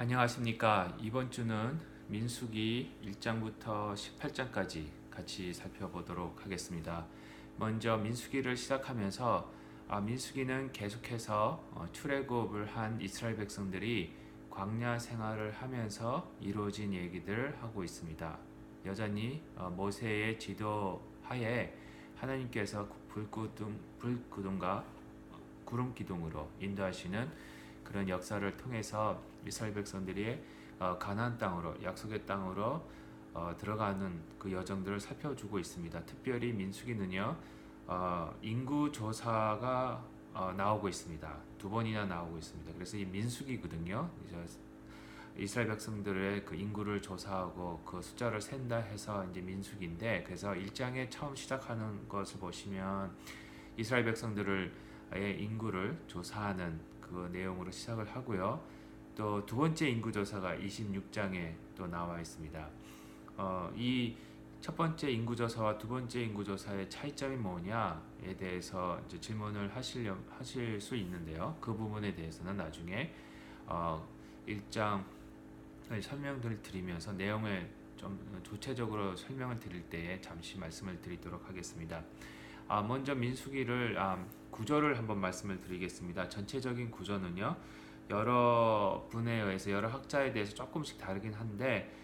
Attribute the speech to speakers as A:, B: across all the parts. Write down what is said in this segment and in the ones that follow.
A: 안녕하십니까. 이번 주는 민수기 1장부터 18장까지 같이 살펴보도록 하겠습니다. 먼저 민수기를 시작하면서 민수기는 계속해서 출애굽을 한 이스라엘 백성들이 광야 생활을 하면서 이루어진 얘기들을 하고 있습니다. 여전히 모세의 지도 하에 하나님께서 불기둥과 구름 기둥으로 인도하시는 그런 역사를 통해서 이스라엘 백성들이 가나안 땅으로, 약속의 땅으로 들어가는 그 여정들을 살펴주고 있습니다. 특별히 민수기는요, 인구 조사가 나오고 있습니다. 두 번이나 나오고 있습니다. 그래서 이 민수기거든요. 이스라엘 백성들의 그 인구를 조사하고 그 숫자를 센다 해서 이제 민수기인데, 그래서 1장에 처음 시작하는 것을 보시면 이스라엘 백성들의 인구를 조사하는 그 내용으로 시작을 하고요. 또 두 번째 인구 조사가 26장에 또 나와 있습니다. 이 첫 번째 인구 조사와 두 번째 인구 조사의 차이점이 뭐냐에 대해서 이제 질문을 하실 수 있는데요. 그 부분에 대해서는 나중에 1장 설명을 드리면서 내용을 좀 구체적으로 설명을 드릴 때에 잠시 말씀을 드리도록 하겠습니다. 먼저 민수기를 구조를 한번 말씀을 드리겠습니다. 전체적인 구조는요, 여러 분에 의해서 여러 학자에 대해서 조금씩 다르긴 한데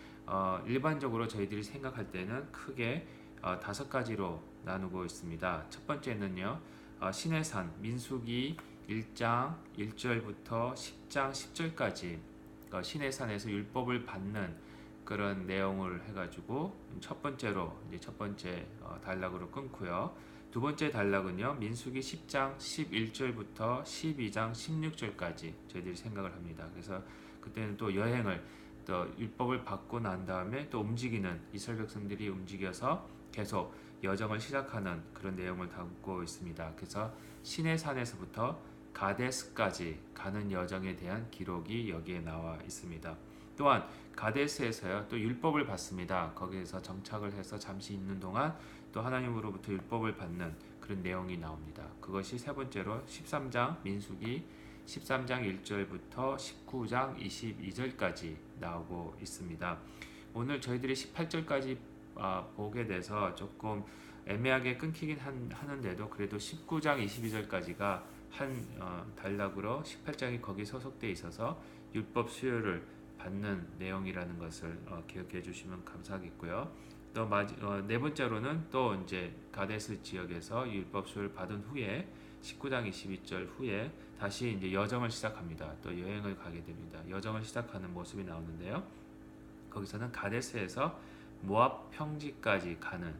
A: 일반적으로 저희들이 생각할 때는 크게 5가지로 나누고 있습니다. 첫 번째는요, 시내산 민수기 1장 1절부터 10장 10절까지 시내산에서 율법을 받는 그런 내용을 해가지고 첫 번째로 이제 첫 번째 단락으로 끊고요. 두 번째 단락은요, 민수기 10장 11절부터 12장 16절까지 저희들이 생각을 합니다. 그래서 그때는 또 여행을 또 율법을 받고 난 다음에 또 움직이는 이스라엘 백성들이 움직여서 계속 여정을 시작하는 그런 내용을 담고 있습니다. 그래서 시내산에서부터 가데스까지 가는 여정에 대한 기록이 여기에 나와 있습니다. 또한 가데스에서요, 또 율법을 받습니다. 거기에서 정착을 해서 잠시 있는 동안 또 하나님으로부터 율법을 받는 그런 내용이 나옵니다. 그것이 세 번째로 13장 민수기 13장 1절부터 19장 22절까지 나오고 있습니다. 오늘 저희들이 18절까지 보게 돼서 조금 애매하게 끊기긴 하는데도 그래도 19장 22절까지가 한 단락으로 18장이 거기 소속되어 있어서 율법 수요를 받는 내용이라는 것을 기억해 주시면 감사하겠고요. 또 네 번째로는 또 이제 가데스 지역에서 율법 수요를 받은 후에 19장 22절 후에 다시 이제 여정을 시작합니다. 또 여행을 가게 됩니다. 여정을 시작하는 모습이 나오는데요. 거기서는 가데스에서 모압 평지까지 가는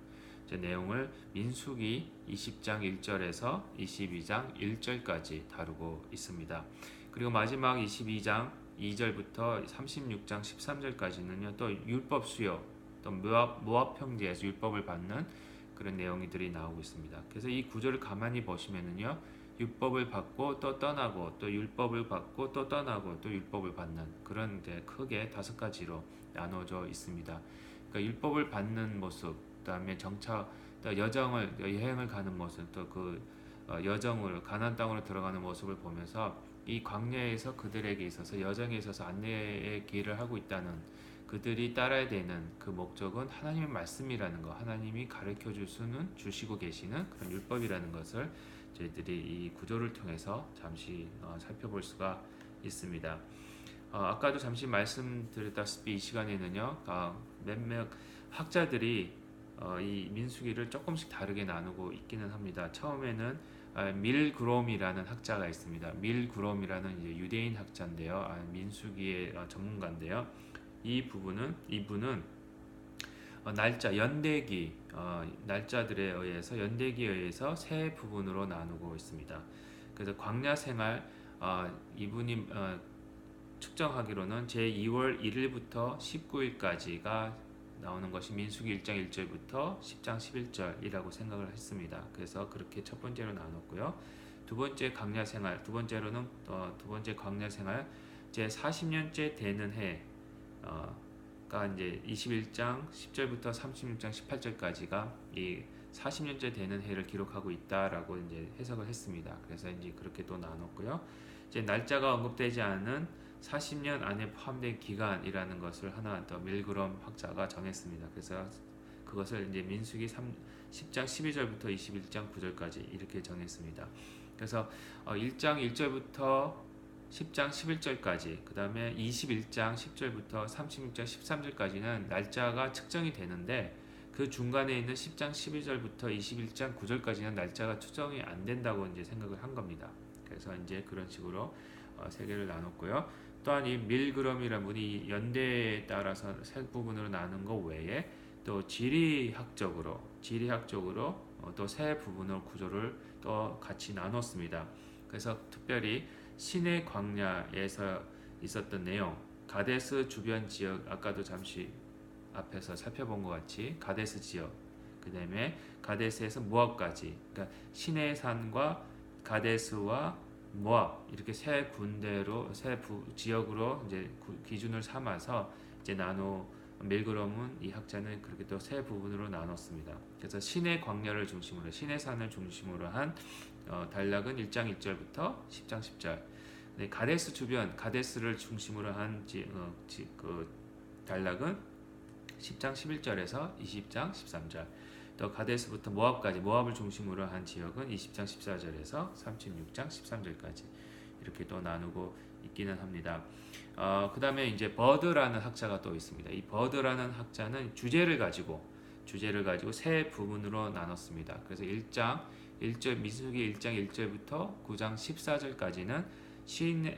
A: 내용을 민수기 20장 1절에서 22장 1절까지 다루고 있습니다. 그리고 마지막 22장 2절부터 36장 13절까지는요, 또 율법 수요, 또 모압 평지에서 율법을 받는 그런 내용들이 나오고 있습니다. 그래서 이 구조를 가만히 보시면은요, 율법을 받고 또 떠나고 또 율법을 받고 또 떠나고 또 율법을 받는 그런 크게 5가지로 나눠져 있습니다. 그러니까 율법을 받는 모습, 그다음에 정착, 또 여행을 가는 모습, 또 그 여정으로 가나안 땅으로 들어가는 모습을 보면서 이 광야에서 그들에게 있어서 여정에 있어서 안내의 길을 하고 있다는, 그들이 따라야 되는 그 목적은 하나님의 말씀이라는 거, 하나님이 가르쳐 주시고 계시는 그런 율법이라는 것을 저희들이 이 구조를 통해서 잠시 살펴볼 수가 있습니다. 아까도 잠시 말씀드렸다시피 이 시간에는요, 몇몇 학자들이 이 민수기를 조금씩 다르게 나누고 있기는 합니다. 처음에는 밀그롬이라는 학자가 있습니다. 밀그롬이라는 이제 유대인 학자인데요, 민수기의 전문가인데요. 이분은 날짜 연대기 날짜들에 의해서 연대기에 의해서 세 부분으로 나누고 있습니다. 그래서 광야 생활 이분이 측정하기로는 제 2월 1일부터 19일까지가 나오는 것이 민수기 1장 1절부터 10장 11절이라고 생각을 했습니다. 그래서 그렇게 첫 번째로 나눴고요. 두 번째 광야 생활, 두 번째 광야 생활 제 40년째 되는 해가 이제 21장 10절부터 36장 18절까지가 이 40년째 되는 해를 기록하고 있다라고 이제 해석을 했습니다. 그래서 이제 그렇게 또 나눴고요. 이제 날짜가 언급되지 않은 40년 안에 포함된 기간이라는 것을 하나 더 밀그럼 학자가 정했습니다. 그래서 그것을 이제 민수기 10장 12절부터 21장 9절까지 이렇게 정했습니다. 그래서 1장 1절부터 10장 11절까지, 그 다음에 21장 10절부터 36장 13절까지는 날짜가 측정이 되는데, 그 중간에 있는 10장 12절부터 21장 9절까지는 날짜가 추정이 안 된다고 이제 생각을 한 겁니다. 그래서 이제 그런 식으로 세 개를 나눴고요. 또한 이 밀그럼이라는 분이 연대에 따라서 세 부분으로 나눈 것 외에 또 지리학적으로 또 세 부분으로 구조를 또 같이 나눴습니다. 그래서 특별히 시내 광야에서 있었던 내용, 가데스 주변 지역, 아까도 잠시 앞에서 살펴본 것 같이 가데스 지역, 그 다음에 가데스에서 모압까지, 그러니까 시내산과 가데스와 모압 이렇게 세 군데로 지역으로 이제 기준을 삼아서 이제 밀그럼은 이 학자는 그렇게 또 세 부분으로 나눴습니다. 그래서 시내 광야를 중심으로 시내산을 중심으로 한 단락은 1장 1절부터 10장 10절. 네, 가데스 주변 가데스를 중심으로 한 그 단락은 10장 11절에서 20장 13절. 또 가데스부터 모압까지 모압을 중심으로 한 지역은 20장 14절에서 36장 13절까지 이렇게 또 나누고 있기는 합니다. 그 다음에 이제 버드라는 학자가 또 있습니다. 이 버드라는 학자는 주제를 가지고 세 부분으로 나눴습니다. 그래서 1절 민수기 1장 1절부터 9장 14절까지는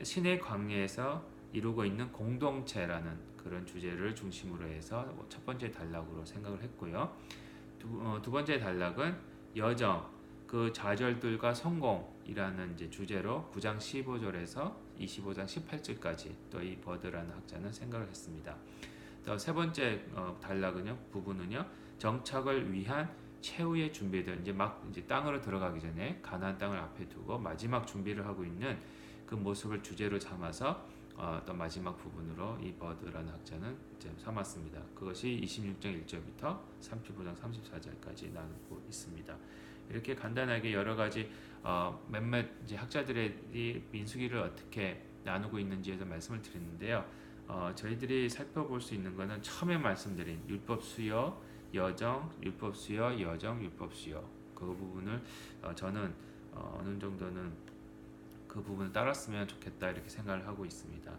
A: 신의 광야에서 이루고 있는 공동체라는 그런 주제를 중심으로 해서 첫 번째 단락으로 생각을 했고요. 두 번째 단락은 여정, 그 좌절들과 성공이라는 이제 주제로 9장 15절에서 25장 18절까지 또 이 버드라는 학자는 생각을 했습니다. 또 세 번째 부분은요, 정착을 위한 최후의 준비들, 이제 땅으로 들어가기 전에 가나안 땅을 앞에 두고 마지막 준비를 하고 있는 그 모습을 주제로 삼아서 또 마지막 부분으로 이 버드라는 학자는 이제 삼았습니다. 그것이 26장 1절부터 35장 34절까지 나누고 있습니다. 이렇게 간단하게 여러 가지 몇몇 이제 학자들이 민수기를 어떻게 나누고 있는지에서 말씀을 드렸는데요. 저희들이 살펴볼 수 있는 것은 처음에 말씀드린 율법 수요, 여정, 율법 수요, 여정, 율법 수요, 그 부분을 저는 어느 정도는 그 부분을 따랐으면 좋겠다 이렇게 생각을 하고 있습니다.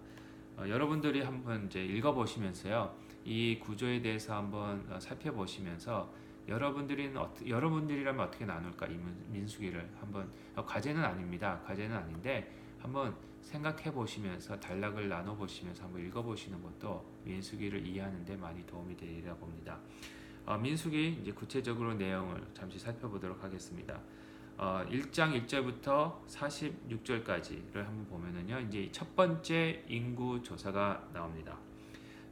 A: 여러분들이 한번 이제 읽어보시면서요, 이 구조에 대해서 한번 살펴보시면서 여러분들이라면 어떻게 나눌까, 이 민수기를 한번 과제는 아닙니다. 과제는 아닌데 한번 생각해 보시면서 단락을 나눠 보시면서 한번 읽어 보시는 것도 민수기를 이해하는 데 많이 도움이 되리라 봅니다. 민수기 이제 구체적으로 내용을 잠시 살펴보도록 하겠습니다. 1장 1절부터 46절까지를 한번 보면은요, 이제 첫 번째 인구 조사가 나옵니다.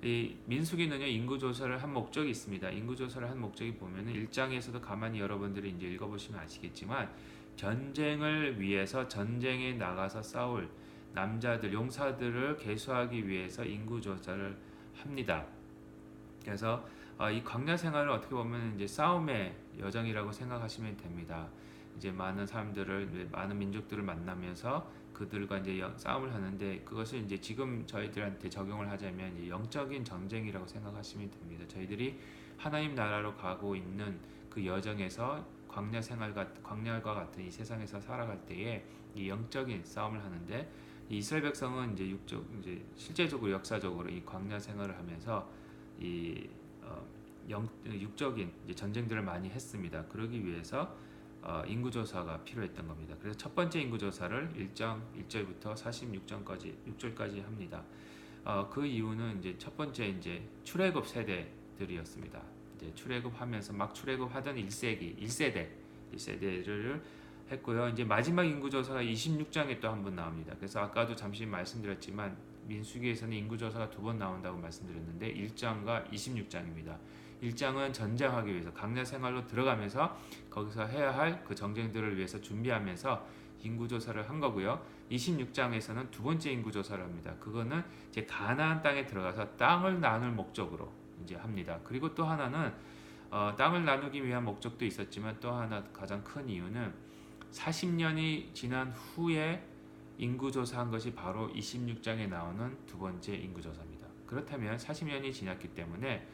A: 이 민수기는요, 인구 조사를 한 목적이 있습니다. 인구 조사를 한 목적이 보면은 1장에서도 가만히 여러분들이 이제 읽어보시면 아시겠지만, 전쟁을 위해서 전쟁에 나가서 싸울 남자들, 용사들을 계수하기 위해서 인구 조사를 합니다. 그래서 이 광야 생활을 어떻게 보면 이제 싸움의 여정이라고 생각하시면 됩니다. 이제 많은 사람들을, 많은 민족들을 만나면서 그들과 이제 싸움을 하는데, 그것을 이제 지금 저희들한테 적용을 하자면 이제 영적인 전쟁이라고 생각하시면 됩니다. 저희들이 하나님 나라로 가고 있는 그 여정에서 광야과 같은 이 세상에서 살아갈 때에 이 영적인 싸움을 하는데, 이 이스라엘 백성은 이제 실제적으로 역사적으로 이 광야 생활을 하면서 이 육적인 이제 전쟁들을 많이 했습니다. 그러기 위해서 인구조사가 필요했던 겁니다. 그래서 첫 번째 인구조사를 1장 1절부터 46절까지 합니다. 그 이유는 이제 첫 번째 이제 출애굽 세대들이었습니다. 이제 출애굽하면서 막 출애굽하던 1세대를 했고요. 이제 마지막 인구조사가 26장에 또 한 번 나옵니다. 그래서 아까도 잠시 말씀드렸지만 민수기에서는 인구조사가 두 번 나온다고 말씀드렸는데 1장과 26장입니다. 1장은 전쟁하기 위해서 광야 생활로 들어가면서 거기서 해야 할 그 전쟁들을 위해서 준비하면서 인구조사를 한 거고요. 26장에서는 두 번째 인구조사를 합니다. 그거는 이제 가나안 땅에 들어가서 땅을 나눌 목적으로 이제 합니다. 그리고 또 하나는 땅을 나누기 위한 목적도 있었지만 또 하나 가장 큰 이유는 40년이 지난 후에 인구조사한 것이 바로 26장에 나오는 두 번째 인구조사입니다. 그렇다면 40년이 지났기 때문에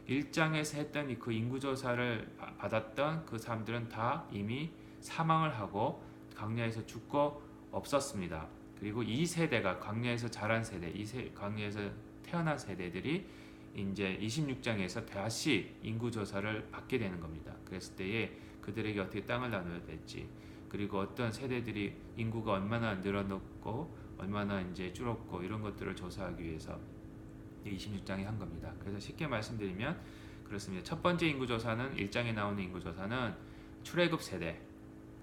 A: 1장에서 했던 그 인구조사를 받았던 그 사람들은 다 이미 사망을 하고 광야에서 죽고 없었습니다. 그리고 이 세대가 광야에서 자란 세대, 광야에서 태어난 세대들이 이제 26장에서 다시 인구조사를 받게 되는 겁니다. 그랬을 때에 그들에게 어떻게 땅을 나눠야 될지, 그리고 어떤 세대들이 인구가 얼마나 늘어났고 얼마나 이제 줄었고 이런 것들을 조사하기 위해서 26장에 한 겁니다. 그래서 쉽게 말씀드리면 그렇습니다. 첫 번째 인구조사는 1장에 나오는 인구조사는 출애굽 세대,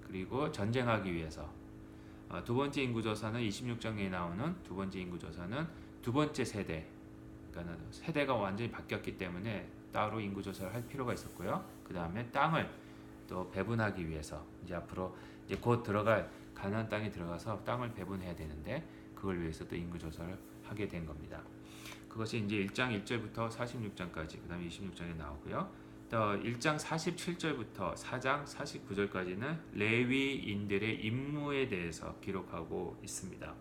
A: 그리고 전쟁하기 위해서. 두 번째 인구조사는 26장에 나오는 두 번째 인구조사는 두 번째 세대, 그러니까 세대가 완전히 바뀌었기 때문에 따로 인구조사를 할 필요가 있었고요. 그 다음에 땅을 또 배분하기 위해서, 이제 앞으로 이제 곧 들어갈 가나안 땅에 들어가서 땅을 배분해야 되는데 그걸 위해서 또 인구조사를 하게 된 겁니다. 그것이 이제 1장 1절부터 46장까지, 그 다음에 26장에 나오고요. 또 1장 47절부터 4장 49절까지는 레위인들의 임무에 대해서 기록하고 있습니다.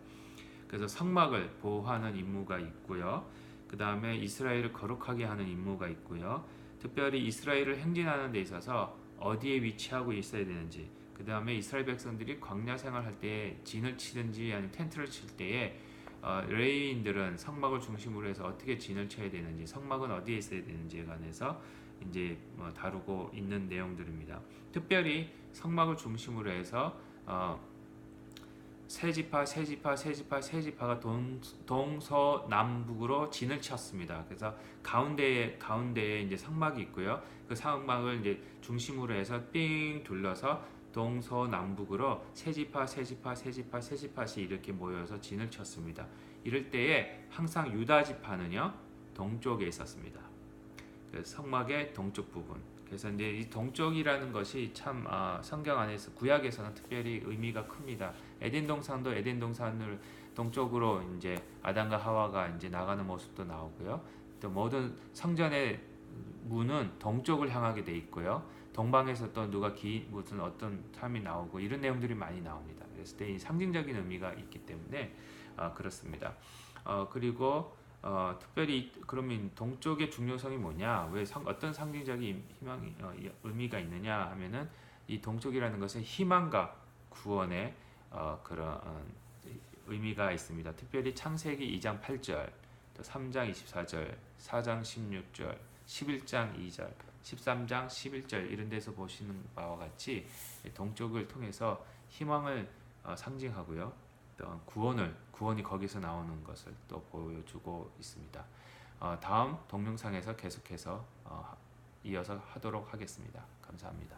A: 그래서 성막을 보호하는 임무가 있고요. 그 다음에 이스라엘을 거룩하게 하는 임무가 있고요. 특별히 이스라엘을 행진하는 데 있어서 어디에 위치하고 있어야 되는지, 그 다음에 이스라엘 백성들이 광야 생활할 때 진을 치든지 아니면 텐트를 칠 때에 레위인들은 성막을 중심으로 해서 어떻게 진을 쳐야 되는지, 성막은 어디에 있어야 되는지에 관해서 이제 다루고 있는 내용들입니다. 특별히 성막을 중심으로 해서 세 지파가 동서남북으로 진을 쳤습니다. 그래서 가운데에 이제 성막이 있고요. 그 성막을 이제 중심으로 해서 삥 둘러서 동서남북으로 세 지파씩 이렇게 모여서 진을 쳤습니다. 이럴 때에 항상 유다 지파는요 동쪽에 있었습니다. 그래서 성막의 동쪽 부분. 그래서 이제 이 동쪽이라는 것이 참 성경 안에서 구약에서는 특별히 의미가 큽니다. 에덴 동산을 동쪽으로 이제 아담과 하와가 이제 나가는 모습도 나오고요. 또 모든 성전의 문은 동쪽을 향하게 돼 있고요. 동방에서 또 누가 무슨 어떤 사람이 나오고 이런 내용들이 많이 나옵니다. 그래서 이 상징적인 의미가 있기 때문에 그렇습니다. 그리고 특별히 그러면 동쪽의 중요성이 뭐냐? 왜 어떤 상징적인 의미가 있느냐 하면은 이 동쪽이라는 것은 희망과 구원의 그런 의미가 있습니다. 특별히 창세기 2장 8절, 또 3장 24절, 4장 16절, 11장 2절, 13장 11절 이런 데서 보시는 바와 같이 동쪽을 통해서 희망을 상징하고요. 또 구원이 거기서 나오는 것을 또 보여주고 있습니다. 다음 동영상에서 계속해서 이어서 하도록 하겠습니다. 감사합니다.